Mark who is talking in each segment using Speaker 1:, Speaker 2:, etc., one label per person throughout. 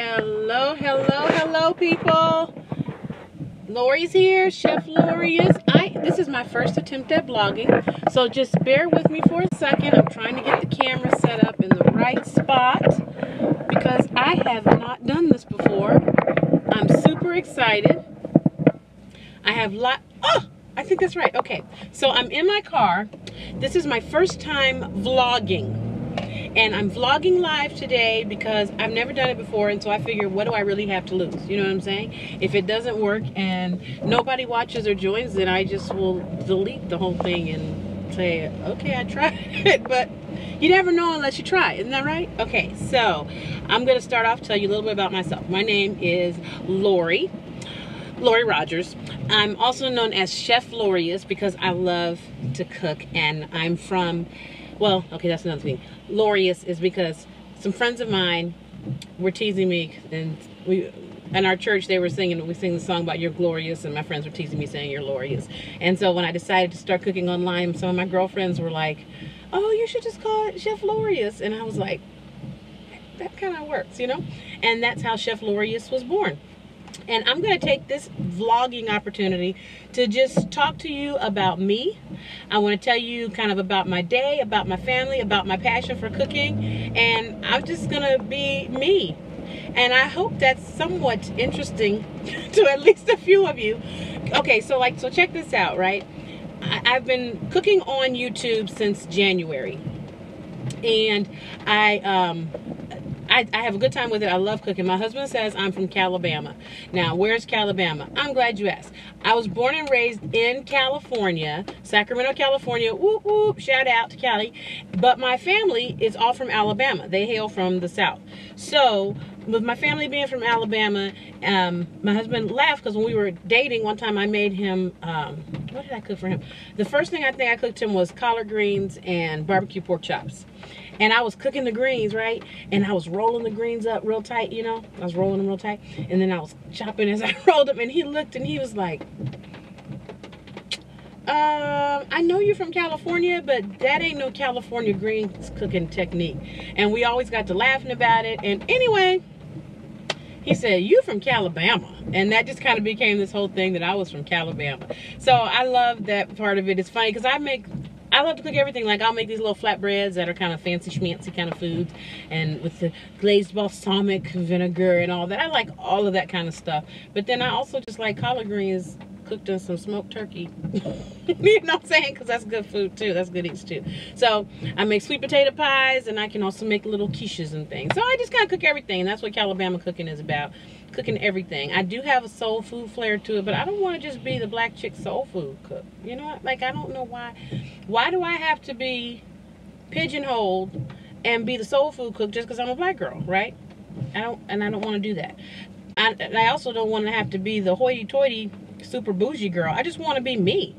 Speaker 1: Hello, hello, hello, people. Lori's here, Chef Lori is. This is my first attempt at vlogging, so just bear with me for a second. I'm trying to get the camera set up in the right spot because I have not done this before. I'm super excited. I think that's right. Okay, so I'm in my car. This is my first time vlogging. And I'm vlogging live today because I've never done it before, and so I figure, what do I really have to lose? You know what I'm saying? If it doesn't work and nobody watches or joins, then I just will delete the whole thing and say, okay, I tried it. But you never know unless you try. Isn't that right? Okay, so I'm going to start off, tell you a little bit about myself. My name is Lori Rogers. I'm also known as Chef Lorius because I love to cook, and I'm from... Well, okay, that's another thing. Lorius is because some friends of mine were teasing me, and in our church we sing the song about "You're Glorious," and my friends were teasing me saying "You're Lorius." And so when I decided to start cooking online, some of my girlfriends were like, "Oh, you should just call it Chef Lorius," and I was like, that kind of works, you know? And that's how Chef Lorius was born. And I'm going to take this vlogging opportunity to just talk to you about me. I want to tell you kind of about my day, about my family, about my passion for cooking, and I'm just going to be me. And I hope that's somewhat interesting to at least a few of you. Okay, so check this out, right? I've been cooking on YouTube since January, and I have a good time with it. I love cooking. My husband says I'm from Calabama. Now, where's Calabama? I'm glad you asked. I was born and raised in California, Sacramento, California. Whoop, whoop, shout out to Cali. But my family is all from Alabama. They hail from the South. So, with my family being from Alabama, my husband laughed because when we were dating, one time I made him, what did I cook for him? The first thing I think I cooked him was collard greens and barbecue pork chops. And I was cooking the greens, right? And I was rolling the greens up real tight, you know? I was rolling them real tight. And then I was chopping as I rolled them. And he looked and he was like, I know you're from California, but that ain't no California greens cooking technique. And we always got to laughing about it. And anyway, he said, you from Calabama. And that just kind of became this whole thing that I was from Calabama. So I love that part of it. It's funny because I love to cook everything. Like, I'll make these little flatbreads that are kind of fancy schmancy kind of foods, and with the glazed balsamic vinegar and all that. I like all of that kind of stuff. But then I also just like collard greens cooked in some smoked turkey. You know what I'm saying? Because that's good food too. That's good eats too. So I make sweet potato pies, and I can also make little quiches and things. So I just kind of cook everything. And that's what Calabama cooking is about. Cooking everything. I do have a soul food flair to it, but I don't want to just be the black chick soul food cook. You know what? Like, I don't know why. Why do I have to be pigeonholed and be the soul food cook just because I'm a black girl, right? I don't want to do that. I also don't want to have to be the hoity-toity super bougie girl. I just want to be me.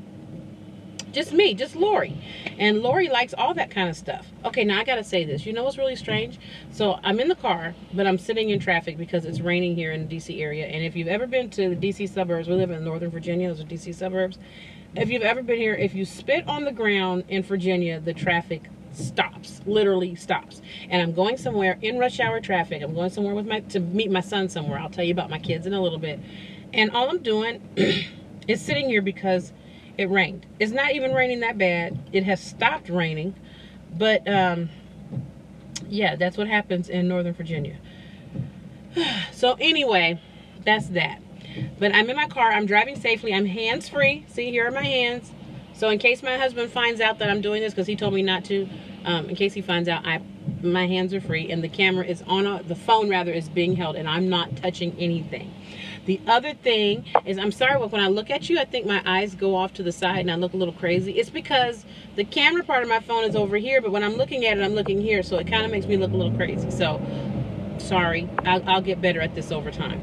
Speaker 1: Just me, just Lori. And Lori likes all that kind of stuff. Okay, now I gotta say this. You know what's really strange? So I'm in the car, but I'm sitting in traffic because it's raining here in the DC area. And if you've ever been to the DC suburbs, we live in Northern Virginia, those are DC suburbs. If you've ever been here, if you spit on the ground in Virginia, the traffic stops, literally stops. And I'm going somewhere in rush hour traffic. I'm going somewhere to meet my son somewhere. I'll tell you about my kids in a little bit. And all I'm doing is sitting here because it rained. It's not even raining that bad. It has stopped raining. But, yeah, that's what happens in Northern Virginia. So anyway, that's that. But I'm in my car. I'm driving safely. I'm hands-free. See, here are my hands. So in case my husband finds out that I'm doing this, because he told me not to, in case he finds out, my hands are free. And the camera is on, the phone rather, is being held. And I'm not touching anything. The other thing is, I'm sorry, but when I look at you, I think my eyes go off to the side and I look a little crazy. It's because the camera part of my phone is over here, but when I'm looking at it, I'm looking here. So it kind of makes me look a little crazy. So, sorry. I'll get better at this over time.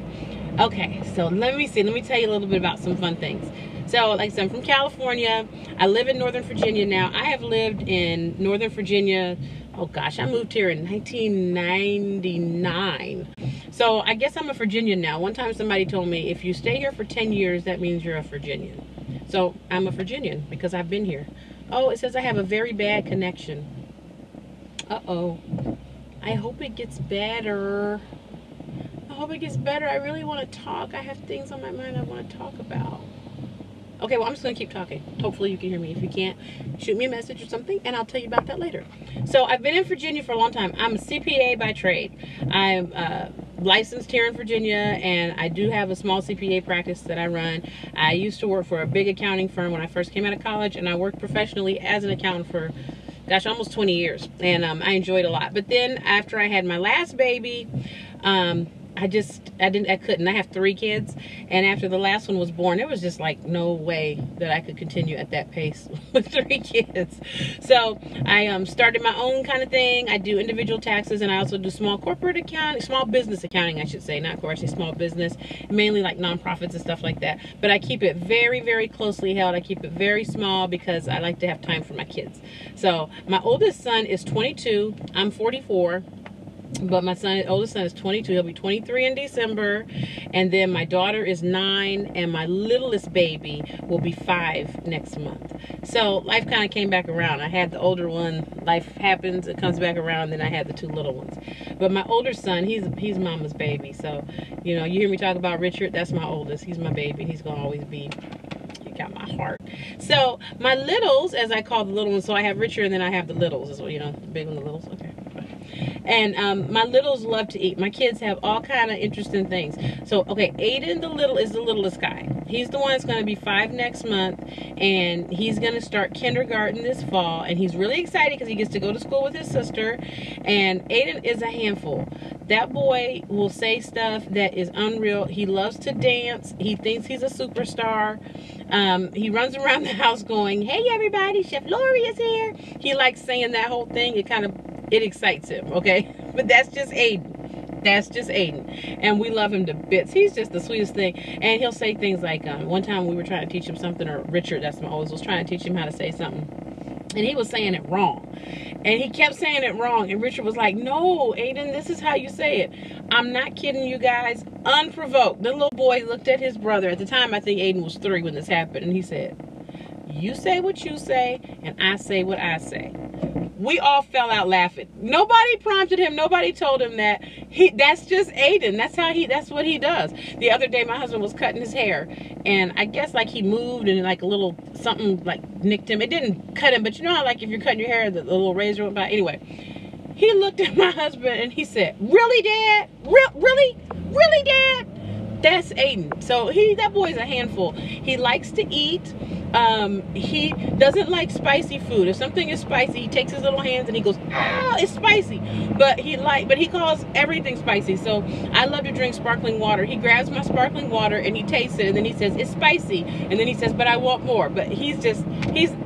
Speaker 1: Okay, so let me tell you a little bit about some fun things. So, like I said, I'm from California. I live in Northern Virginia now. I have lived in Northern Virginia, oh gosh, I moved here in 1999. So I guess I'm a Virginian now. One time somebody told me, if you stay here for 10 years, that means you're a Virginian. So I'm a Virginian because I've been here. Oh, it says I have a very bad connection. Uh-oh. I hope it gets better. hope it gets better. I really want to talk. I have things on my mind I want to talk about. Okay, well, I'm just going to keep talking. Hopefully you can hear me. If you can't, shoot me a message or something, and I'll tell you about that later. So I've been in Virginia for a long time. I'm a CPA by trade. I'm licensed here in Virginia, and I do have a small CPA practice that I run. I used to work for a big accounting firm when I first came out of college, and I worked professionally as an accountant for, gosh, almost 20 years, and I enjoyed it a lot. But then after I had my last baby, I couldn't. I have 3 kids, and after the last one was born, there was just like no way that I could continue at that pace with 3 kids. So I started my own kind of thing. I do individual taxes, and I also do small corporate accounting, small business accounting, I should say, not corporate, I say small business, mainly like nonprofits and stuff like that. But I keep it very, very closely held. I keep it very small because I like to have time for my kids. So my oldest son is 22. I'm 44. But my oldest son is 22. He'll be 23 in December. And then my daughter is 9. And my littlest baby will be 5 next month. So life kind of came back around. I had the older one. Life happens. It comes back around. Then I had the 2 little ones. But my older son, he's mama's baby. So, you know, you hear me talk about Richard. That's my oldest. He's my baby. He's going to always be... He got my heart. So my littles, as I call the little ones. So I have Richard and then I have the littles. Is what, you know, the big one, the littles. Okay. And my littles love to eat. My kids have all kind of interesting things. So, okay, Aiden is the littlest guy. He's the one that's going to be 5 next month, and he's going to start kindergarten this fall, and he's really excited because he gets to go to school with his sister, and Aiden is a handful. That boy will say stuff that is unreal. He loves to dance. He thinks he's a superstar. He runs around the house going, "Hey, everybody, Chef Lori is here." He likes saying that whole thing. It excites him, okay? But that's just Aiden. That's just Aiden. And we love him to bits. He's just the sweetest thing. And he'll say things like, one time we were trying to teach him something, or Richard, that's my oldest, was trying to teach him how to say something. And he was saying it wrong. And he kept saying it wrong. And Richard was like, "No, Aiden, this is how you say it." I'm not kidding you guys. Unprovoked. The little boy looked at his brother. At the time, I think Aiden was 3 when this happened. And he said, "You say what you say, and I say what I say." We all fell out laughing. Nobody prompted him. Nobody told him that. That's just Aiden. That's what he does. The other day, my husband was cutting his hair, and I guess like he moved and like a little something like nicked him. It didn't cut him, but you know how like if you're cutting your hair, the little razor went by. Anyway, he looked at my husband and he said, "Really, Dad? Really, Dad?" That's Aiden. So that boy's a handful. He likes to eat. He doesn't like spicy food. If something is spicy, he takes his little hands and he goes, "Ah, it's spicy." But he calls everything spicy. So I love to drink sparkling water. He grabs my sparkling water and he tastes it, and then he says, "It's spicy." And then he says, "But I want more." But he's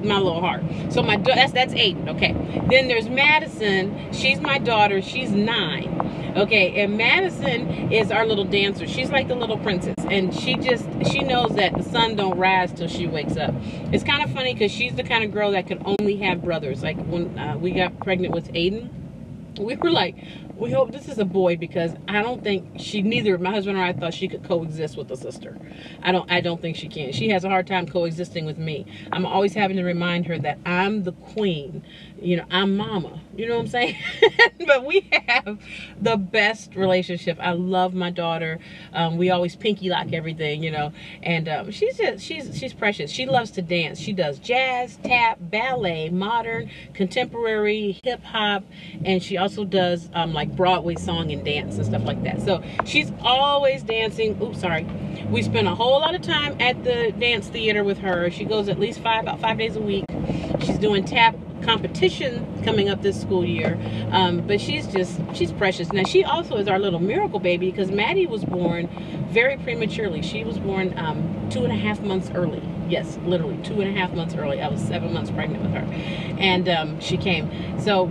Speaker 1: my little heart. So that's Aiden. Okay. Then there's Madison. She's my daughter. She's 9. Okay, and Madison is our little dancer. She's like the little princess, and she knows that the sun don't rise till she wakes up. It's kind of funny because she's the kind of girl that could only have brothers. Like when we got pregnant with Aiden, we were like, we hope this is a boy, because I don't think neither my husband or I thought she could coexist with a sister. I don't think she can. She has a hard time coexisting with me. I'm always having to remind her that I'm the queen. You know, I'm mama. You know what I'm saying? But we have the best relationship. I love my daughter. We always pinky lock everything, you know. And she's precious. She loves to dance. She does jazz, tap, ballet, modern, contemporary, hip hop, and she also does like Broadway song and dance and stuff like that. So she's always dancing. Oops, sorry. We spend a whole lot of time at the dance theater with her. She goes at least about 5 days a week. She's doing tap competition coming up this school year, but she's precious. Now she also is our little miracle baby, because Maddie was born very prematurely. She was born 2.5 months early. Yes, literally 2.5 months early. I was 7 months pregnant with her, and she came. So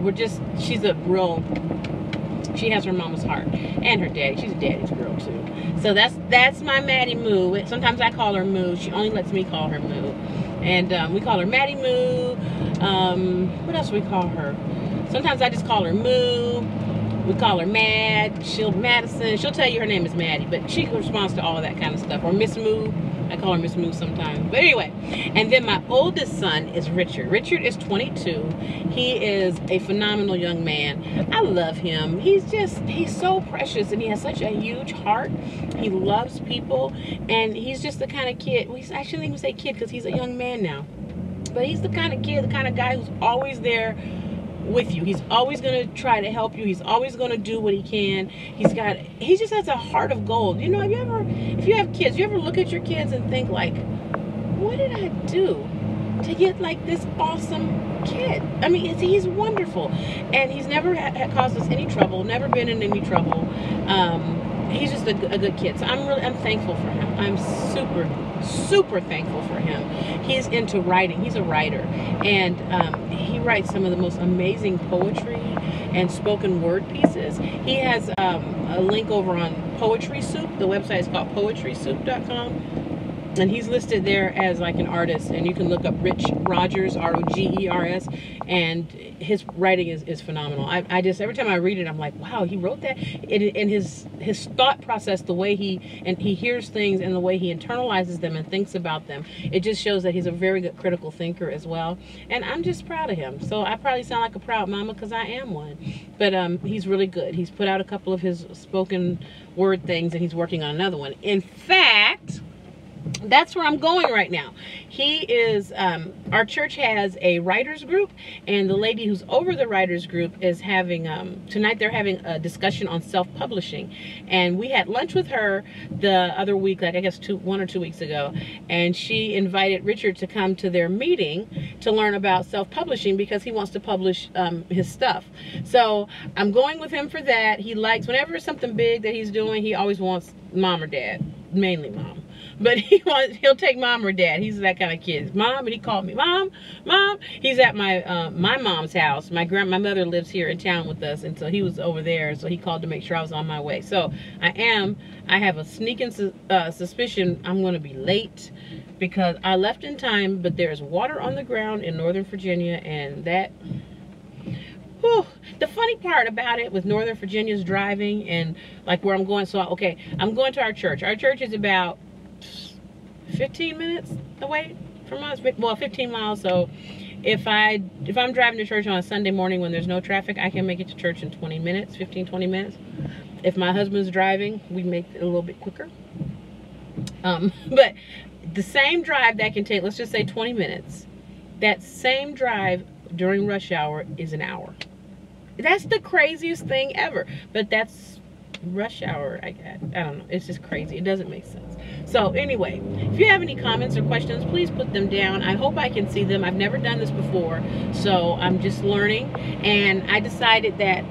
Speaker 1: she has her mama's heart and her daddy. She's a daddy's girl too. So that's my Maddie Moo. Sometimes I call her Moo. She only lets me call her Moo. And we call her Maddie Moo. What else do we call her? Sometimes I just call her Moo. We call her Madison. She'll tell you her name is Maddie, but she responds to all of that kind of stuff. Or Miss Moo. I call her Miss Moose sometimes. But anyway, and then my oldest son is Richard. Richard is 22. He is a phenomenal young man. I love him. He's so precious, and he has such a huge heart. He loves people, and he's just the kind of kid, I shouldn't even say kid because he's a young man now, but he's the kind of kid, the kind of guy who's always there with you. He's always going to try to help you. He's always going to do what he can. He just has a heart of gold. You know, if you have kids, you ever look at your kids and think like, what did I do to get like this awesome kid? I mean, he's wonderful, and he's never had caused us any trouble, never been in any trouble. He's just a good kid. So I'm thankful for him. I'm super thankful for him. He's into writing. He's a writer, and he writes some of the most amazing poetry and spoken word pieces. He has a link over on Poetry Soup. The website is called poetrysoup.com. And he's listed there as like an artist, and you can look up Rich Rogers, Rogers, and his writing is phenomenal. I just, every time I read it, I'm like, wow, he wrote that. And his thought process, the way he hears things and the way he internalizes them and thinks about them, it just shows that he's a very good critical thinker as well. And I'm just proud of him. So I probably sound like a proud mama because I am one. But he's really good. He's put out a couple of his spoken word things, and he's working on another one. In fact, that's where I'm going right now. He is, our church has a writers group, and the lady who's over the writers group is having, tonight they're having a discussion on self-publishing. And we had lunch with her the other week, like I guess 1 or 2 weeks ago, and she invited Richard to come to their meeting to learn about self-publishing because he wants to publish his stuff. So I'm going with him for that. He likes, whenever it's something big that he's doing, he always wants mom or dad, mainly mom. But he'll take mom or dad. He's that kind of kid. Mom, and he called me, Mom. He's at my my mom's house. My mother lives here in town with us, and so he was over there. So he called to make sure I was on my way. So I have a sneaking suspicion I'm going to be late because I left in time. But there's water on the ground in Northern Virginia, and that. Whew. The funny part about it with Northern Virginia's driving and like where I'm going. So okay, I'm going to our church. Our church is about 15 minutes away from us, well, 15 miles. So if I'm driving to church on a Sunday morning when there's no traffic, I can make it to church in 20 minutes, 15, 20 minutes. If my husband's driving, we make it a little bit quicker. But the same drive that can take, let's just say 20 minutes, that same drive during rush hour is an hour. That's the craziest thing ever. But that's rush hour. I don't know. It's just crazy. It doesn't make sense. So anyway, if you have any comments or questions, please put them down. I hope I can see them. I've never done this before, so I'm just learning. And I decided that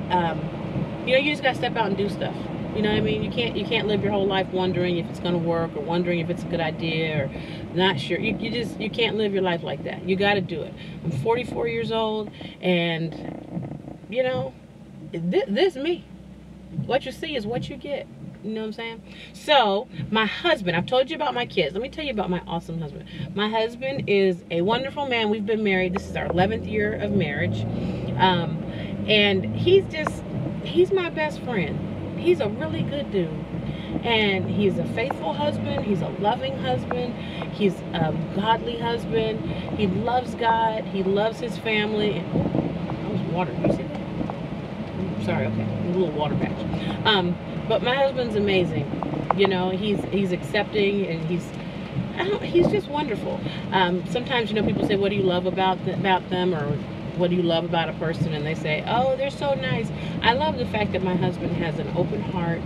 Speaker 1: you know, you just gotta step out and do stuff. You know what I mean? You can't live your whole life wondering if it's gonna work or wondering if it's a good idea or not sure. You can't live your life like that. You gotta do it. I'm 44 years old, and you know, this is me. What you see is what you get. You know what I'm saying? So, my husband, I've told you about my kids. Let me tell you about my awesome husband. My husband is a wonderful man. We've been married. This is our 11th year of marriage. And he's my best friend. He's a really good dude. And he's a faithful husband. He's a loving husband. He's a godly husband. He loves God. He loves his family. And, that was water. You see that? Sorry, okay. A little water patch. But my husband's amazing. You know, he's accepting, and he's just wonderful. Sometimes, you know, people say, what do you love about them, or what do you love about a person? And they say, oh, they're so nice. I love the fact that my husband has an open heart,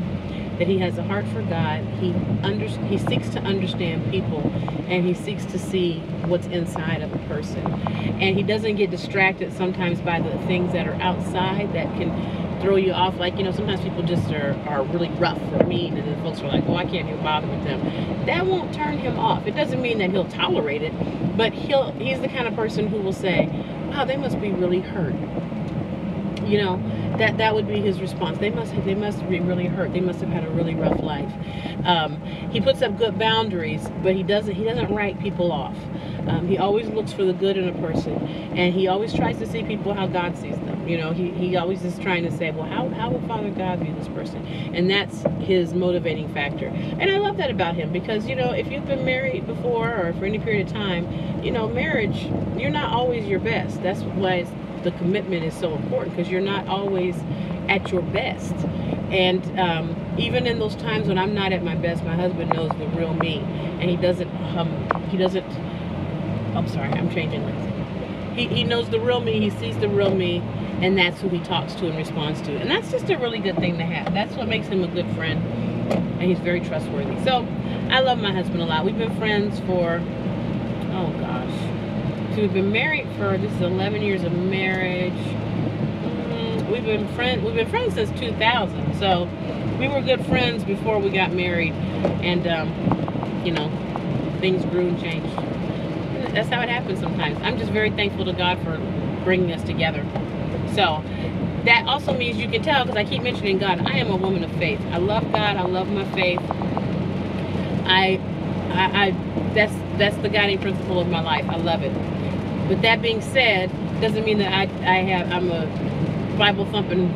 Speaker 1: that he has a heart for God. He seeks to understand people, and he seeks to see what's inside of a person. And he doesn't get distracted sometimes by the things that are outside that can throw you off. Like, you know, sometimes people just are really rough or mean, and then folks are like, oh, I can't even bother with them. That won't turn him off. It doesn't mean that he'll tolerate it, but he's the kind of person who will say, wow, they must be really hurt. You know, that would be his response. They must be really hurt. They must have had a really rough life. He puts up good boundaries, but he doesn't write people off. He always looks for the good in a person, and he always tries to see people how God sees them. You know, he always is trying to say, well, how would Father God view this person? And that's his motivating factor. And I love that about him, because, you know, if you've been married before or for any period of time, you know, marriage, you're not always your best. That's why the commitment is so important, because you're not always at your best. And even in those times when I'm not at my best, my husband knows the real me, and he doesn't I'm sorry, I'm changing lanes. He knows the real me, he sees the real me, and that's who he talks to and responds to. And that's just a really good thing to have. That's what makes him a good friend, and he's very trustworthy. So I love my husband a lot. We've been friends for, oh gosh, so we've been married for, this is 11 years of marriage. We've been friends since 2000. So we were good friends before we got married, and you know, things grew and changed. That's how it happens sometimes. I'm just very thankful to God for bringing us together. So that also means, you can tell, because I keep mentioning God, I am a woman of faith. I love God. I love my faith. That's the guiding principle of my life. I love it. But that being said, doesn't mean that I'm a Bible thumping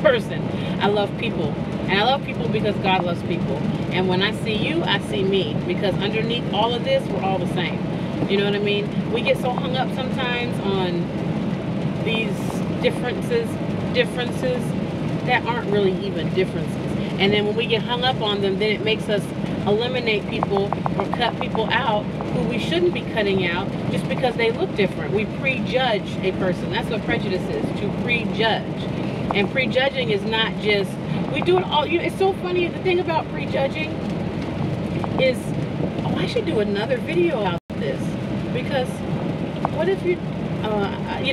Speaker 1: person. I love people. And I love people because God loves people. And when I see you, I see me. Because underneath all of this, we're all the same. You know what I mean? We get so hung up sometimes on these differences that aren't really even differences. And then when we get hung up on them, then it makes us eliminate people or cut people out who we shouldn't be cutting out just because they look different. We prejudge a person. That's what prejudice is, to prejudge. And prejudging is not just, we do it all. It's so funny. The thing about prejudging is, oh, I should do another video about this, because what if you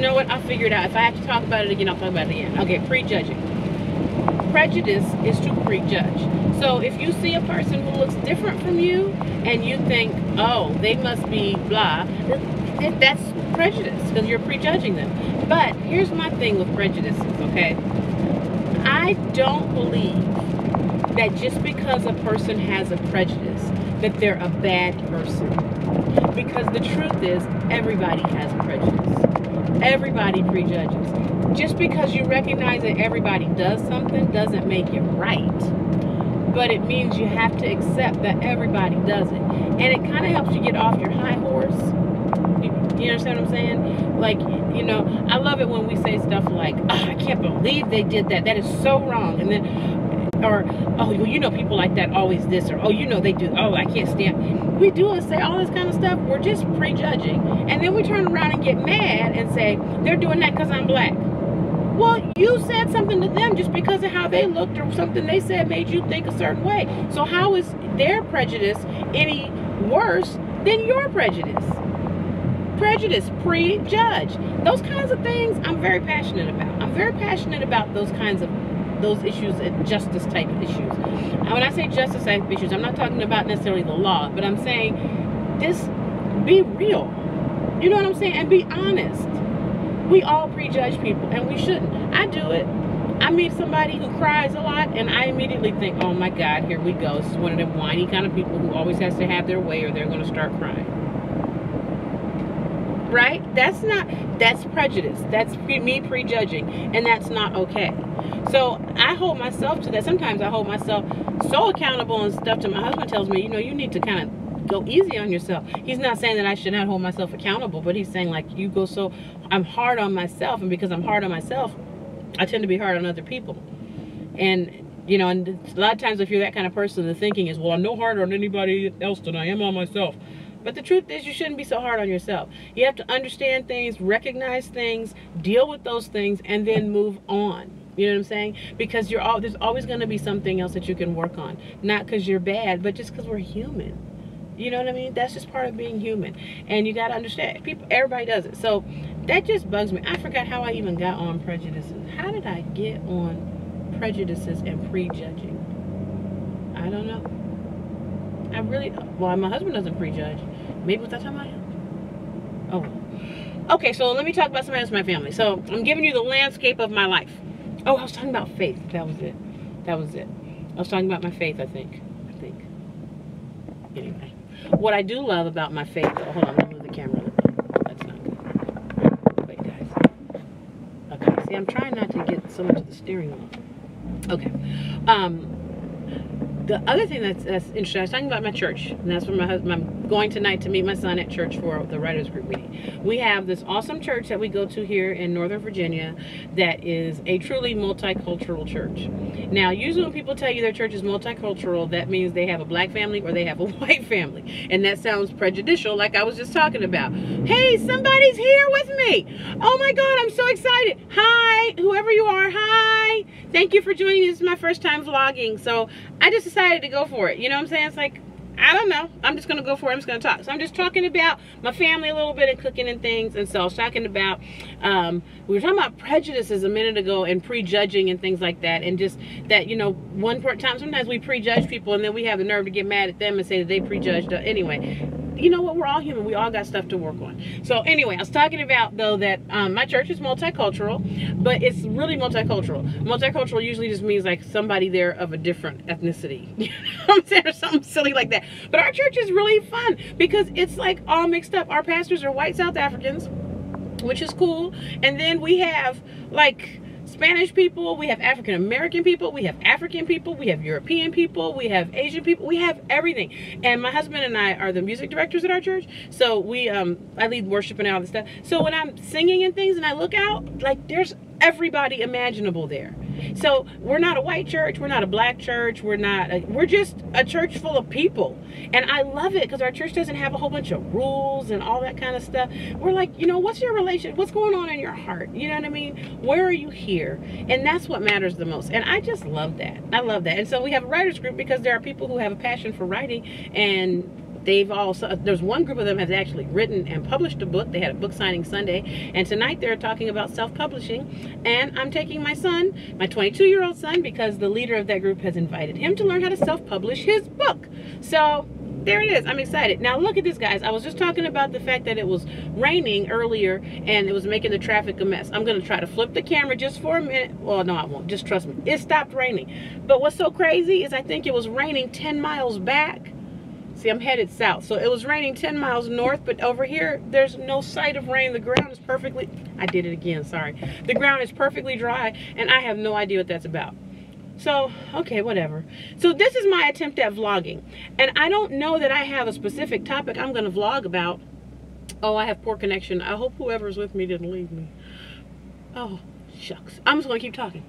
Speaker 1: know what, I'll figure it out. If I have to talk about it again, I'll talk about it again. Okay, prejudging. Prejudice is to prejudge. So if you see a person who looks different from you and you think, oh, they must be blah, that's prejudice, because you're prejudging them. But here's my thing with prejudices, okay? I don't believe that just because a person has a prejudice that they're a bad person. Because the truth is, everybody has a prejudice. Everybody prejudges. Just because you recognize that everybody does something doesn't make it right. But it means you have to accept that everybody does it. And it kind of helps you get off your high horse. You understand what I'm saying? Like, you know, I love it when we say stuff like, oh, I can't believe they did that. That is so wrong. And then, or, oh, well, you know, people like that always this, or, oh, you know, they do, oh, I can't stand. We do and say all this kind of stuff. We're just prejudging. And then we turn around and get mad and say, they're doing that because I'm black. Well, you said something to them just because of how they looked, or something they said made you think a certain way. So how is their prejudice any worse than your prejudice? Prejudice, prejudge. Those kinds of things I'm very passionate about. I'm very passionate about those issues and justice type issues. When I say justice type issues, I'm not talking about necessarily the law, but I'm saying just be real. You know what I'm saying? And be honest. We all prejudge people, and we shouldn't. I do it. I meet somebody who cries a lot, and I immediately think, oh my God, here we go. This is one of them whiny kind of people who always has to have their way or they're going to start crying. Right? That's prejudice. That's me prejudging, and that's not okay. So I hold myself to that. Sometimes I hold myself so accountable and stuff till my husband tells me, you know, you need to kind of go easy on yourself. He's not saying that I should not hold myself accountable, but he's saying, like, you go so, I'm hard on myself, and because I'm hard on myself, I tend to be hard on other people. And, you know, and a lot of times if you're that kind of person, the thinking is, well, I'm no harder on anybody else than I am on myself. But the truth is, you shouldn't be so hard on yourself. You have to understand things, recognize things, deal with those things, and then move on. You know what I'm saying? Because there's always going to be something else that you can work on. Not because you're bad, but just because we're human. You know what I mean? That's just part of being human. And you got to understand, everybody does it. So that just bugs me. I forgot how I even got on prejudices. How did I get on prejudices and prejudging? I don't know. Well, my husband doesn't prejudge. Maybe was that time I am? Oh. Okay, so let me talk about somebody else in my family. So I'm giving you the landscape of my life. Oh, I was talking about faith. That was it. That was it. I was talking about my faith, I think. Anyway. What I do love about my faith, though, hold on, let me move the camera a little bit. That's not good. Wait, guys. Okay, see, I'm trying not to get so much of the steering wheel. Okay. The other thing that's interesting, I was talking about my church, and that's where my husband, I'm going tonight to meet my son at church for the writers group meeting. We have this awesome church that we go to here in Northern Virginia that is a truly multicultural church. Now, usually when people tell you their church is multicultural, that means they have a black family or they have a white family. And that sounds prejudicial, like I was just talking about. Hey, somebody's here with me. Oh my God, I'm so excited. Hi, whoever you are, hi. Thank you for joining me. This is my first time vlogging, so I just decided to go for it. You know what I'm saying? It's like, I don't know. I'm just going to go for it. I'm just going to talk. So I'm just talking about my family a little bit and cooking and things. And so I was talking about, we were talking about prejudices a minute ago and prejudging and things like that. And just that, you know, one part time, sometimes we prejudge people and then we have the nerve to get mad at them and say that they prejudged us. Anyway, you know what? We're all human. We all got stuff to work on. So anyway, I was talking about, though, that my church is multicultural, but it's really multicultural. Multicultural usually just means like somebody there of a different ethnicity. You know what I'm saying? Or something silly like that. But our church is really fun because it's like all mixed up. Our pastors are white South Africans, which is cool. And then we have like Spanish people, we have African American people, we have African people, we have European people, we have Asian people, we have everything. And my husband and I are the music directors at our church, so we I lead worship and all this stuff. So when I'm singing and things and I look out, like there's everybody imaginable there. So we're not a white church, we're not a black church, we're just a church full of people. And I love it because our church doesn't have a whole bunch of rules and all that kind of stuff. We're like, you know, what's your relation? What's going on in your heart? You know what I mean? Where are you here? And that's what matters the most. And I just love that. I love that. And so we have a writers group because there are people who have a passion for writing, and they've also, there's one group of them has actually written and published a book. They had a book signing Sunday, and tonight they're talking about self-publishing. And I'm taking my son, my 22-year-old son, because the leader of that group has invited him to learn how to self-publish his book. So there it is. I'm excited. Now look at this, guys. I was just talking about the fact that it was raining earlier and it was making the traffic a mess. I'm going to try to flip the camera just for a minute. Well, no, I won't. Just trust me. It stopped raining. But what's so crazy is I think it was raining 10 miles back. See, I'm headed south. So it was raining 10 miles north, but over here, there's no sight of rain. The ground is perfectly, I did it again, sorry. The ground is perfectly dry, and I have no idea what that's about. So, okay, whatever. So this is my attempt at vlogging. And I don't know that I have a specific topic I'm going to vlog about. Oh, I have poor connection. I hope whoever's with me didn't leave me. Oh, shucks. I'm just going to keep talking.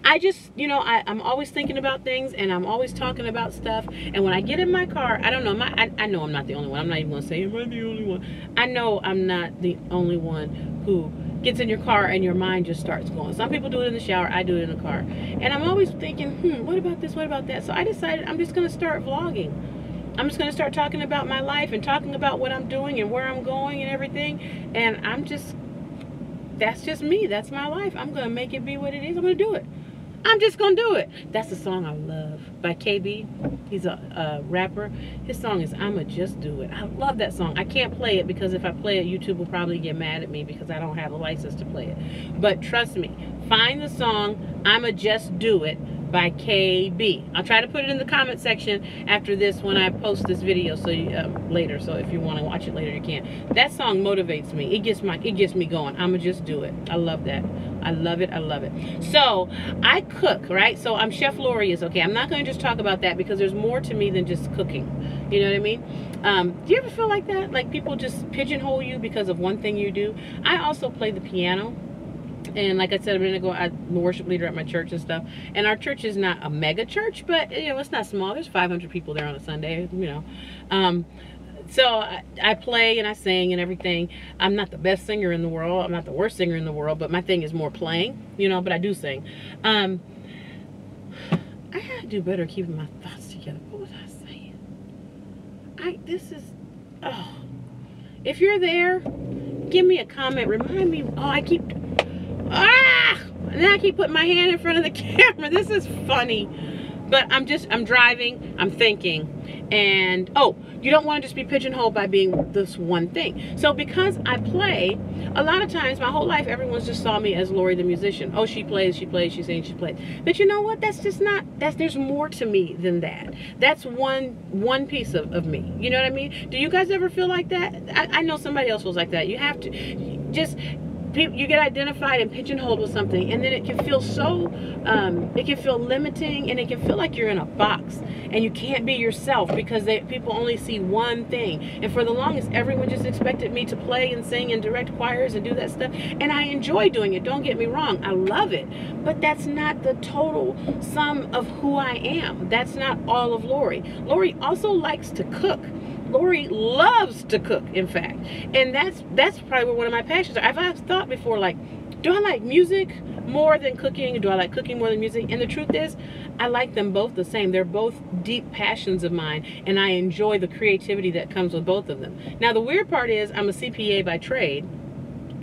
Speaker 1: I just, you know, I'm always thinking about things, and I'm always talking about stuff. And when I get in my car, I don't know, I know I'm not the only one. I'm not even going to say, am I the only one? I know I'm not the only one who gets in your car and your mind just starts going. Some people do it in the shower. I do it in the car. And I'm always thinking, what about this? What about that? So I decided I'm just going to start vlogging. I'm just going to start talking about my life and talking about what I'm doing and where I'm going and everything. And I'm just, that's just me. That's my life. I'm going to make it be what it is. I'm going to do it. I'm just going to do it. That's a song I love by KB. He's a rapper. His song is I'ma Just Do It. I love that song. I can't play it because if I play it, YouTube will probably get mad at me because I don't have a license to play it. But trust me, find the song I'ma Just Do It by KB. I'll try to put it in the comment section after this when I post this video, so you, later. So if you want to watch it later, you can. That song motivates me. It gets me going. I'ma just do it. I love that. I love it. I love it. So I cook, right? So I'm Chef Lori. Okay. I'm not going to just talk about that because there's more to me than just cooking. You know what I mean? Do you ever feel like that? Like people just pigeonhole you because of one thing you do? I also play the piano. And like I said a minute ago, I'm the worship leader at my church and stuff. And our church is not a mega church, but you know, it's not small. There's 500 people there on a Sunday, you know. So I play and I sing and everything. I'm not the best singer in the world. I'm not the worst singer in the world, but my thing is more playing, you know, but I do sing. I gotta do better keeping my thoughts together. What was I saying? If you're there, give me a comment. Remind me. Oh, and then I keep putting my hand in front of the camera. This is funny. But I'm driving, I'm thinking, And oh, you don't want to just be pigeonholed by being this one thing. So because I play, a lot of times my whole life everyone's just saw me as Lori the musician. Oh, she plays, she sings, she plays. But you know what? That's just not, there's more to me than that. That's one piece of me. You know what I mean? Do you guys ever feel like that? I know somebody else feels like that. You have to just, you get identified and pigeonholed with something, and then it can feel so, it can feel limiting, and it can feel like you're in a box and you can't be yourself because people only see one thing. And for the longest, everyone just expected me to play and sing and direct choirs and do that stuff, and I enjoy doing it, don't get me wrong, I love it, but that's not the total sum of who I am. That's not all of Lori. Lori also likes to cook. Lori loves to cook, in fact, and that's probably one of my passions are. I've thought before, like, do I like music more than cooking? Do I like cooking more than music? And the truth is, I like them both the same. They're both deep passions of mine, and I enjoy the creativity that comes with both of them. Now, the weird part is I'm a CPA by trade,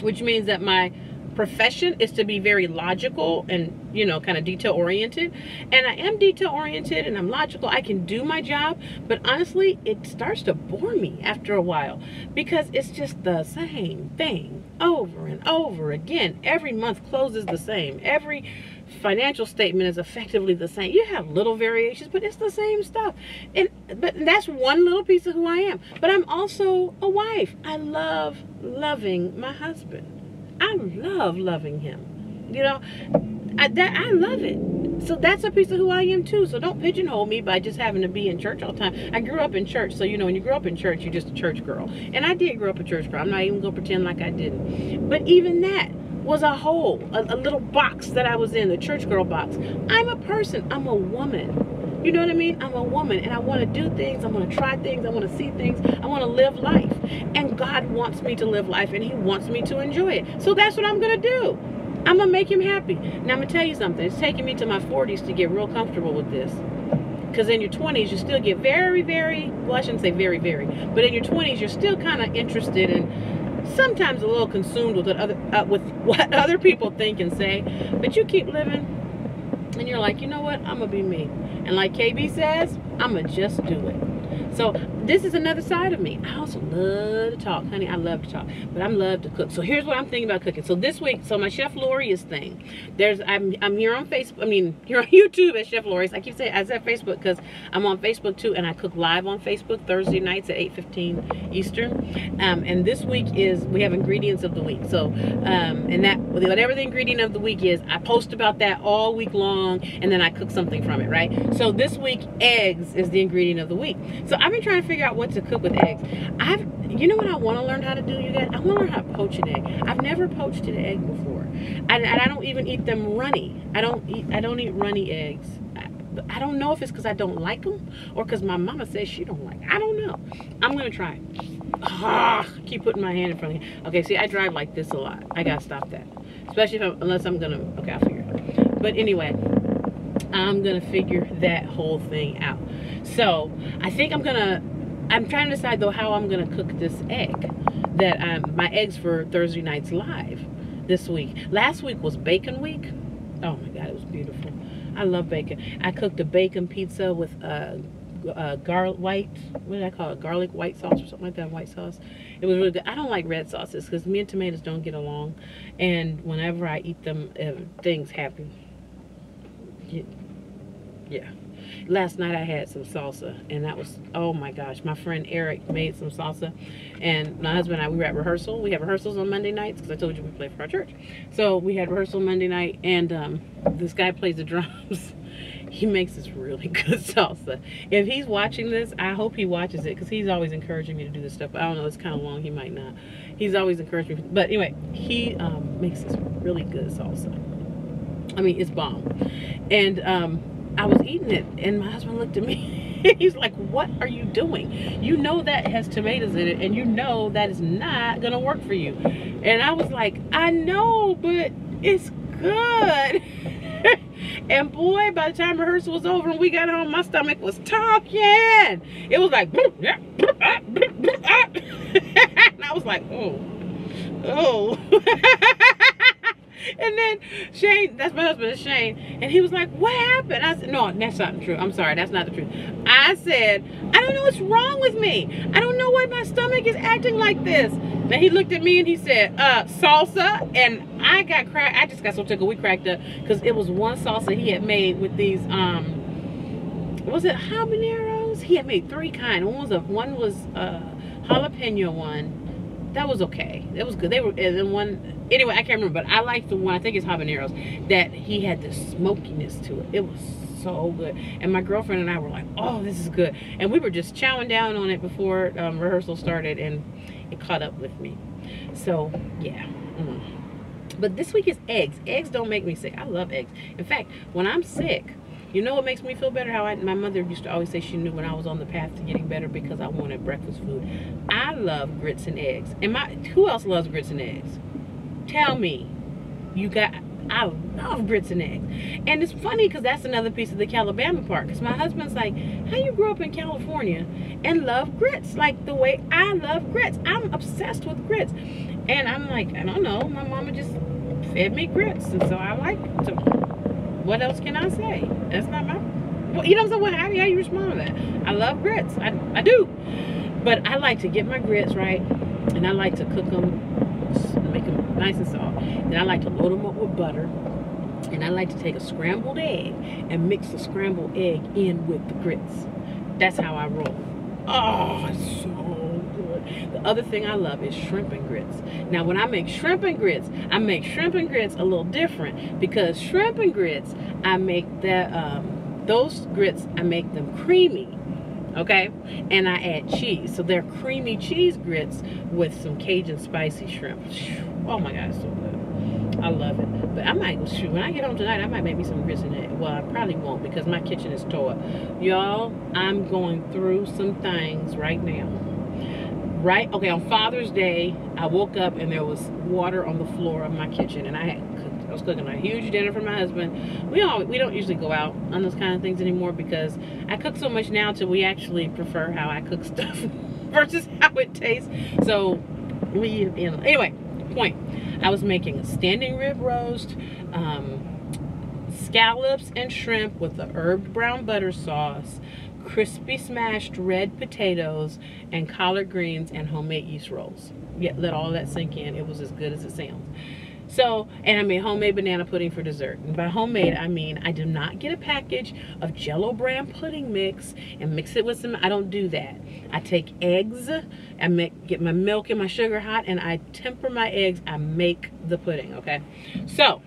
Speaker 1: which means that my profession is to be very logical and, you know, kind of detail oriented, and I am detail oriented and I'm logical. I can do my job, but honestly it starts to bore me after a while because it's just the same thing over and over again. Every month closes the same, every financial statement is effectively the same. You have little variations, but it's the same stuff. But that's one little piece of who I am. But I'm also a wife. I love loving my husband. I love loving him. You know, I love it. So that's a piece of who I am too. So don't pigeonhole me by just having to be in church all the time. I grew up in church, so you know, when you grow up in church, you're just a church girl. And I did grow up a church girl. I'm not even gonna pretend like I didn't. But even that was a hole, a little box that I was in, the church girl box. I'm a person. I'm a woman. You know what I mean? I'm a woman, and I want to do things. I want to try things. I want to see things. I want to live life. And God wants me to live life, and he wants me to enjoy it. So that's what I'm going to do. I'm going to make him happy. Now, I'm going to tell you something. It's taken me to my 40s to get real comfortable with this. Because in your 20s, you still get very, well, I shouldn't say very, but in your 20s, you're still kind of interested in, sometimes a little consumed with what other people think and say. But you keep living, and you're like, you know what? I'm going to be me. And like KB says, I'm going to just do it. So this is another side of me. I also love to talk, honey. I love to talk, but I love to cook. So here's what I'm thinking about cooking. So this week, so my Chef Lori's thing. I'm here on Facebook. I mean, here on YouTube at Chef Lori's. I keep saying I said Facebook because I'm on Facebook too, and I cook live on Facebook Thursday nights at 8:15 Eastern. And this week we have ingredients of the week. So and that whatever the ingredient of the week is, I post about that all week long, and then I cook something from it, right? So this week, eggs is the ingredient of the week. So I've been trying to figure out what to cook with eggs. You know what I want to learn how to do, you guys? I want to learn how to poach an egg. I've never poached an egg before, and I don't even eat them runny. I don't eat runny eggs. I don't know if it's because I don't like them or because my mama says she don't like them. I don't know. I'm gonna try. Keep putting my hand in front of you. Okay, see, I drive like this a lot. I gotta stop that, especially unless I'm gonna. Okay, I'll figure it out. But anyway, I'm gonna figure that whole thing out. So I think I'm trying to decide though how I'm gonna cook this egg. My eggs for Thursday nights live this week. Last week was bacon week. Oh my God, it was beautiful. I love bacon. I cooked a bacon pizza with garlic white sauce or something like that, white sauce. It was really good. I don't like red sauces because me and tomatoes don't get along, and whenever I eat them, things happen. Yeah. Last night I had some salsa, and that was, oh my gosh, my friend Eric made some salsa, and my husband and I, we were at rehearsal. We have rehearsals on Monday nights because I told you we play for our church. So we had rehearsal Monday night, and this guy plays the drums. He makes this really good salsa. If he's watching this, I hope he watches it because he's always encouraging me to do this stuff. But I don't know, it's kind of long, he might not. He's always encouraged me. But anyway, he makes this really good salsa. I mean, it's bomb. And I was eating it, and my husband looked at me. He's like, what are you doing? You know that has tomatoes in it, and you know that is not gonna work for you. And I was like, I know, but it's good. And boy, by the time rehearsal was over and we got home, my stomach was talking. It was like, and I was like, oh. And then Shane, that's my husband, is Shane, and he was like, what happened? I said, no, that's not true. I'm sorry, that's not the truth. I said, I don't know what's wrong with me. I don't know why my stomach is acting like this. Then he looked at me and he said, salsa. And I just got so tickled. We cracked up because it was one salsa he had made with these, was it habaneros? He had made 3 kinds. One was jalapeno one. That was okay. It was good. They were, and then one, anyway, I can't remember, but I like the one, I think it's habaneros, that he had the smokiness to it. It was so good. And my girlfriend and I were like, oh, this is good. And we were just chowing down on it before rehearsal started, and it caught up with me. So, yeah. But this week is eggs. Eggs don't make me sick. I love eggs. In fact, when I'm sick, you know what makes me feel better? My mother used to always say she knew when I was on the path to getting better because I wanted breakfast food. I love grits and eggs. And who else loves grits and eggs? Tell me. I love grits and eggs. And it's funny because that's another piece of the Calabama part. Because my husband's like, how you grew up in California and love grits? Like the way I love grits. I'm obsessed with grits. And I'm like, I don't know. My mama just fed me grits. And so I like them. What else can I say? That's not my, well, you know what I'm saying? How do you respond to that? I love grits. I do. But I like to get my grits right. And I like to cook them, make them nice and soft. And I like to load them up with butter. And I like to take a scrambled egg and mix the scrambled egg in with the grits. That's how I roll. Oh, it's so good. The other thing I love is shrimp and grits. Now, when I make shrimp and grits, I make shrimp and grits a little different because shrimp and grits, I make that, those grits, I make them creamy, okay? And I add cheese. So they're creamy cheese grits with some Cajun spicy shrimp. Oh my God, it's so good. I love it. But I might, shoot, when I get home tonight, I might make me some grits in it. Well, I probably won't because my kitchen is tore up. Y'all, I'm going through some things right now. Right? Okay, on Father's Day, I woke up and there was water on the floor of my kitchen. And I was cooking a huge dinner for my husband. We don't usually go out on those kind of things anymore because I cook so much now till we actually prefer how I cook stuff versus how it tastes. So, anyway, point. I was making a standing rib roast, scallops and shrimp with the herbed brown butter sauce, crispy smashed red potatoes, and collard greens and homemade yeast rolls. Let all that sink in. It was as good as it sounds. So, and I made homemade banana pudding for dessert. And by homemade, I mean I do not get a package of Jell-O brand pudding mix and mix it with some, I don't do that. I take eggs, get my milk and my sugar hot, and I temper my eggs, I make the pudding, okay? So,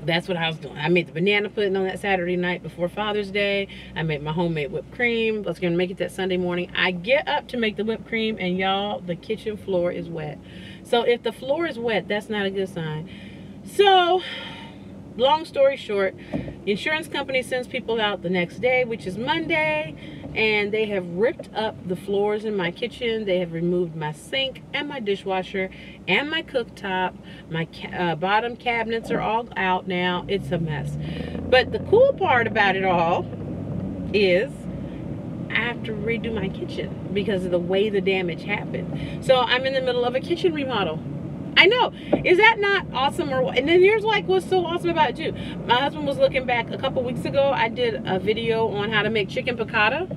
Speaker 1: that's what I was doing. I made the banana pudding on that Saturday night before Father's Day. I made my homemade whipped cream. I was gonna make it that Sunday morning. I get up to make the whipped cream and y'all, the kitchen floor is wet. So if the floor is wet, that's not a good sign. So, long story short, the insurance company sends people out the next day, which is Monday, and they have ripped up the floors in my kitchen. They have removed my sink and my dishwasher and my cooktop. My bottom cabinets are all out now. It's a mess. But the cool part about it all is I have to redo my kitchen because of the way the damage happened. So I'm in the middle of a kitchen remodel. I know. Is that not awesome? And then here's like what's so awesome about it too. My husband was looking back a couple weeks ago. I did a video on how to make chicken piccata.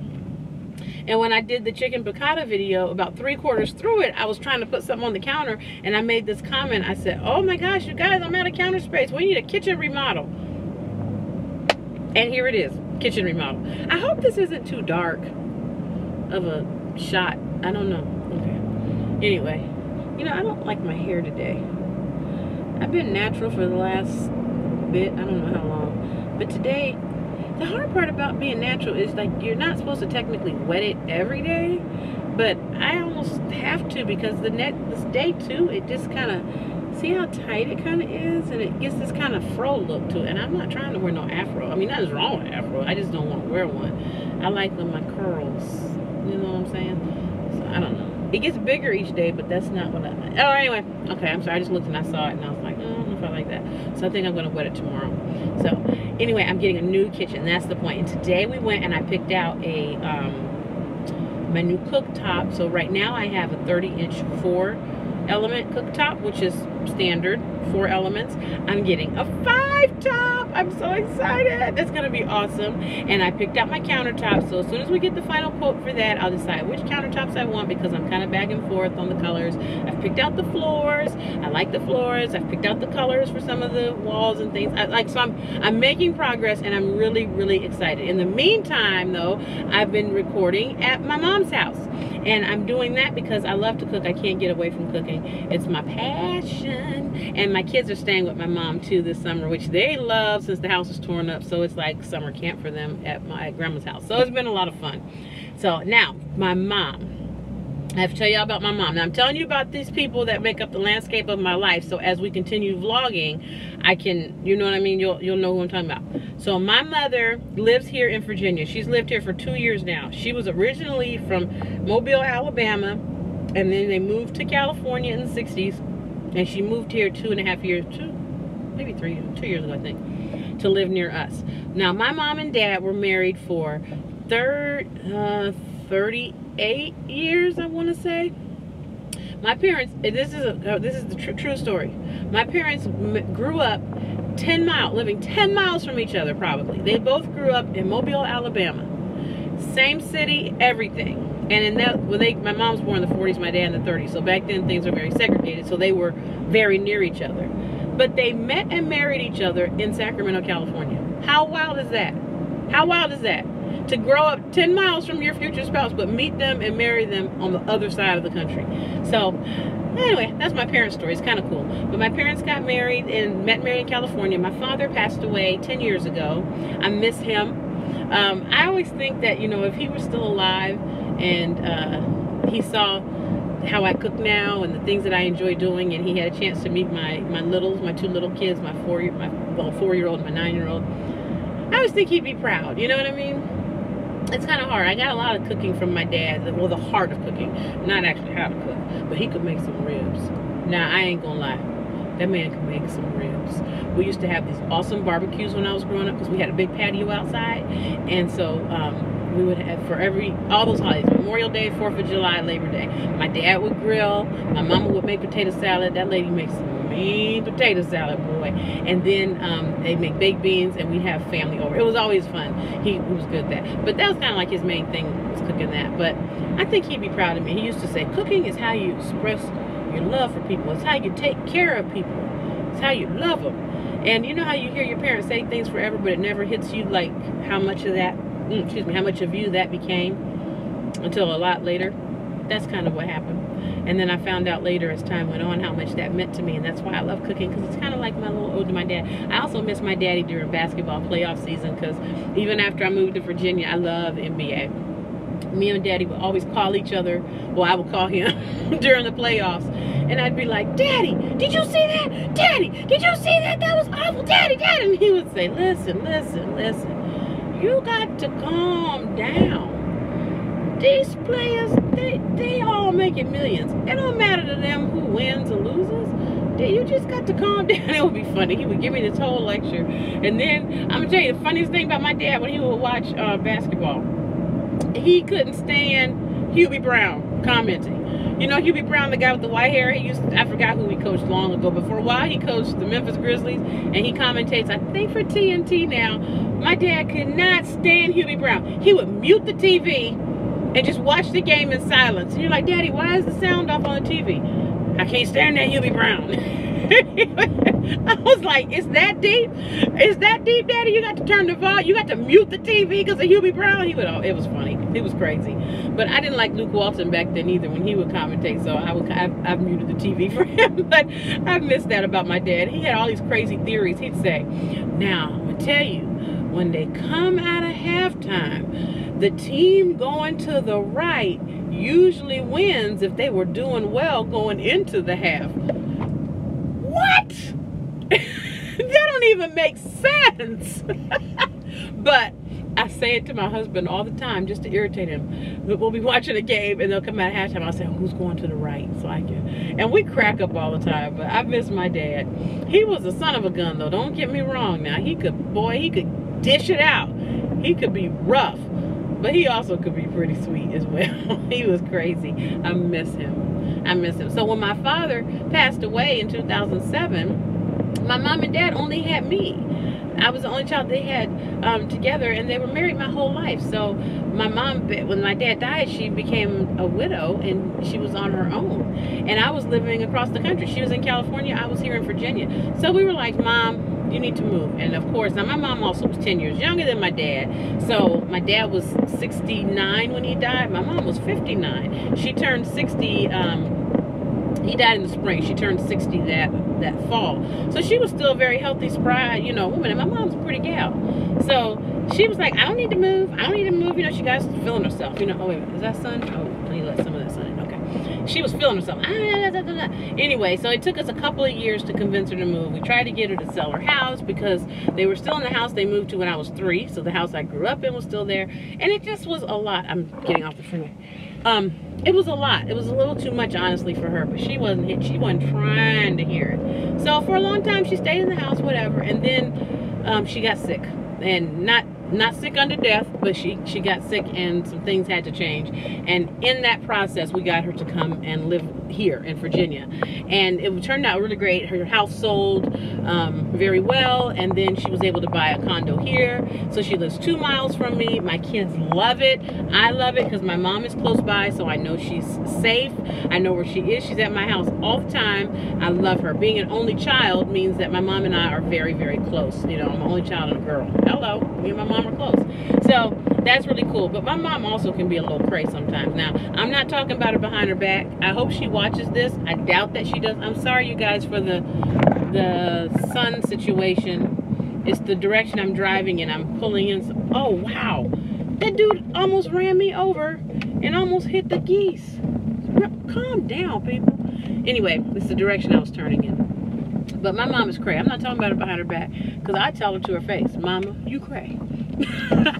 Speaker 1: And when I did the chicken piccata video, about 3/4 through it, I was trying to put something on the counter and I made this comment. I said, oh my gosh, you guys, I'm out of counter space. We need a kitchen remodel. And here it is, kitchen remodel. I hope this isn't too dark of a shot. I don't know. Okay. Anyway, you know, I don't like my hair today. I've been natural for the last bit. I don't know how long. But today, the hard part about being natural is like you're not supposed to technically wet it every day. But I almost have to because this day too, it just kind of, see how tight it kind of is? And it gets this kind of fro look to it. And I'm not trying to wear no afro. I mean, nothing's wrong with afro. I just don't want to wear one. I like them, my curls. You know what I'm saying? So, I don't know. It gets bigger each day, but that's not what I like. Oh, anyway. Okay, I'm sorry. I just looked and I saw it, and I was like, I don't know if I like that. So I think I'm going to wet it tomorrow. So, anyway, I'm getting a new kitchen. That's the point. And today we went and I picked out my new cooktop. So right now I have a 30-inch 4-element cooktop, which is standard 4 elements. I'm getting a 5 top. I'm so excited. That's gonna be awesome. And I picked out my countertops, so as soon as we get the final quote for that, I'll decide which countertops I want, because I'm kind of back and forth on the colors. I've picked out the floors. I like the floors. I've picked out the colors for some of the walls and things. So I'm making progress, and I'm really excited. In the meantime, though, I've been recording at my mom's house, and I'm doing that because I love to cook. I can't get away from cooking. It's my passion. And my kids are staying with my mom too this summer, which they love since the house is torn up. So it's like summer camp for them at my grandma's house. So it's been a lot of fun. So now, my mom. I have to tell y'all about my mom. Now, I'm telling you about these people that make up the landscape of my life. So as we continue vlogging, I can, you know what I mean? You'll know who I'm talking about. So my mother lives here in Virginia. She's lived here for 2 years now. She was originally from Mobile, Alabama, and then they moved to California in the 60s. And she moved here 2.5 years, maybe 2 years ago, I think, to live near us. Now, my mom and dad were married for 38 years, I want to say. My parents, this is the true story. My parents grew up living 10 miles from each other, probably. They both grew up in Mobile, Alabama. Same city, everything. And in that, my mom was born in the 40s, my dad in the 30s. So back then things were very segregated. So they were very near each other. But they met and married each other in Sacramento, California. How wild is that? How wild is that? To grow up 10 miles from your future spouse, but meet them and marry them on the other side of the country. So anyway, that's my parents' story. It's kind of cool. But my parents got married and met married in California. My father passed away 10 years ago. I miss him. I always think that, you know, if he were still alive and he saw how I cook now and the things that I enjoy doing, and he had a chance to meet my littles, my 2 little kids, my 4-year-old and my 9-year-old, I always think he'd be proud. You know what I mean? It's kind of hard. I got a lot of cooking from my dad. Well, the heart of cooking, not actually how to cook, but he could make some ribs. Now, I ain't gonna lie. That man could make some ribs. We used to have these awesome barbecues when I was growing up, because we had a big patio outside. And so we would have, for all those holidays, Memorial Day, 4th of July, Labor Day, my dad would grill, my mama would make potato salad. That lady makes some mean potato salad, boy. And then they'd make baked beans, and we'd have family over. It was always fun. He was good at that. But that was kind of like his main thing, was cooking that. But I think he'd be proud of me. He used to say, cooking is how you express your love for people. It's how you take care of people. It's how you love them. And you know how you hear your parents say things forever, but it never hits you, like how much of that, how much of you that became until a lot later. That's kind of what happened. And then I found out later as time went on how much that meant to me, and that's why I love cooking, because it's kind of like my little ode to my dad. I also miss my daddy during basketball playoff season, because even after I moved to Virginia, I love the NBA. Me and Daddy would always call each other. Well, I would call him during the playoffs, and I'd be like, Daddy, did you see that? Daddy, did you see that? That was awful. Daddy, Daddy. And he would say, listen. You got to calm down. These players, they all making millions. It don't matter to them who wins or loses. You just got to calm down. It would be funny. He would give me this whole lecture. And then, I'm going to tell you the funniest thing about my dad when he would watch basketball. He couldn't stand Hubie Brown commenting. You know Hubie Brown, the guy with the white hair? I forgot who he coached long ago, but for a while he coached the Memphis Grizzlies, and he commentates, I think, for TNT now. My dad could not stand Hubie Brown. He would mute the TV and just watch the game in silence. And you're like, Daddy, why is the sound off on the TV? I can't stand that Hubie Brown. I was like, is that deep? Is that deep, Daddy? You got to turn the volume. You got to mute the TV because of Hubie Brown. It was funny. It was crazy. But I didn't like Luke Walton back then either when he would commentate. So I've muted the TV for him. But I missed that about my dad. He had all these crazy theories. He'd say, now, I'm going to tell you, when they come out of halftime, the team going to the right usually wins if they were doing well going into the half. What? That don't even make sense. But I say it to my husband all the time just to irritate him. We'll be watching a game and they'll come out at halftime. I'll say, who's going to the right? So I can. And we crack up all the time. But I miss my dad. He was a son of a gun, though. Don't get me wrong. Now he could dish it out. He could be rough, but he also could be pretty sweet as well. He was crazy. I miss him. I miss him. So when my father passed away in 2007, my mom and dad only had me. I was the only child they had together, and they were married my whole life. So my mom, when my dad died, she became a widow, and she was on her own. And I was living across the country. She was in California. I was here in Virginia. So we were like, Mom, you need to move. And of course, now my mom also was 10 years younger than my dad. So my dad was 69 when he died. My mom was 59. She turned 60. He died in the spring. She turned 60 that fall. So she was still a very healthy, spry, you know, woman. And my mom's a pretty gal. So she was like, I don't need to move. I don't need to move. You know, she got feeling herself. You know, oh, wait a minute. Is that sun? Oh, let me let some of that sun in. Okay. She was feeling herself. Anyway, so it took us a couple of years to convince her to move. We tried to get her to sell her house because they were still in the house they moved to when I was 3. So the house I grew up in was still there. And it just was a lot. I'm getting off the freeway. It was a lot. It was a little too much, honestly, for her, but she wasn't trying to hear it. So for a long time, she stayed in the house, whatever, and then she got sick, and not sick unto death, but she got sick, and some things had to change. And in that process, we got her to come and live here in Virginia, and it turned out really great. Her house sold very well, and then she was able to buy a condo here. So she lives 2 miles from me. My kids love it. I love it because my mom is close by, so I know she's safe. I know where she is. She's at my house all the time. I love her. Being an only child means that my mom and I are very, very close. You know, I'm an only child and a girl. Hello, me and my mom are close. So that's really cool. But my mom also can be a little crazy sometimes. Now, I'm not talking about her behind her back. I hope she watches this. I doubt that she does. I'm sorry, you guys, for the sun situation. It's the direction I'm driving in. I'm pulling in. Oh, wow. That dude almost ran me over and almost hit the geese. Calm down, people. Anyway, it's the direction I was turning in. But my mom is cray. I'm not talking about her behind her back, because I tell her to her face, Mama, you cray.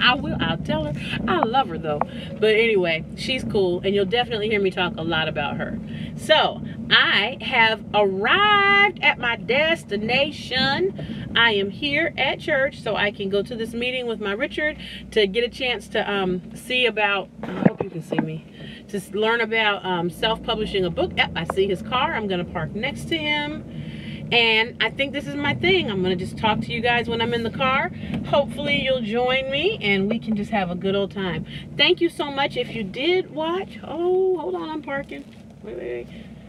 Speaker 1: I'll tell her. I love her though. But anyway, she's cool, and you'll definitely hear me talk a lot about her. So I have arrived at my destination. I am here at church, so I can go to this meeting with my Richard to get a chance to see about, I hope you can see me, to learn about self-publishing a book. Yep, I see his car. I'm gonna park next to him. And I think this is my thing. I'm going to just talk to you guys when I'm in the car. Hopefully you'll join me and we can just have a good old time. Thank you so much if you did watch. Oh, hold on, I'm parking. Wait.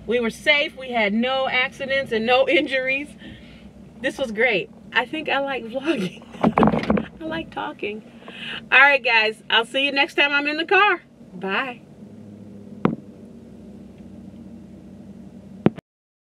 Speaker 1: We were safe. We had no accidents and no injuries. This was great. I think I like vlogging. I like talking. All right, guys. I'll see you next time I'm in the car. Bye.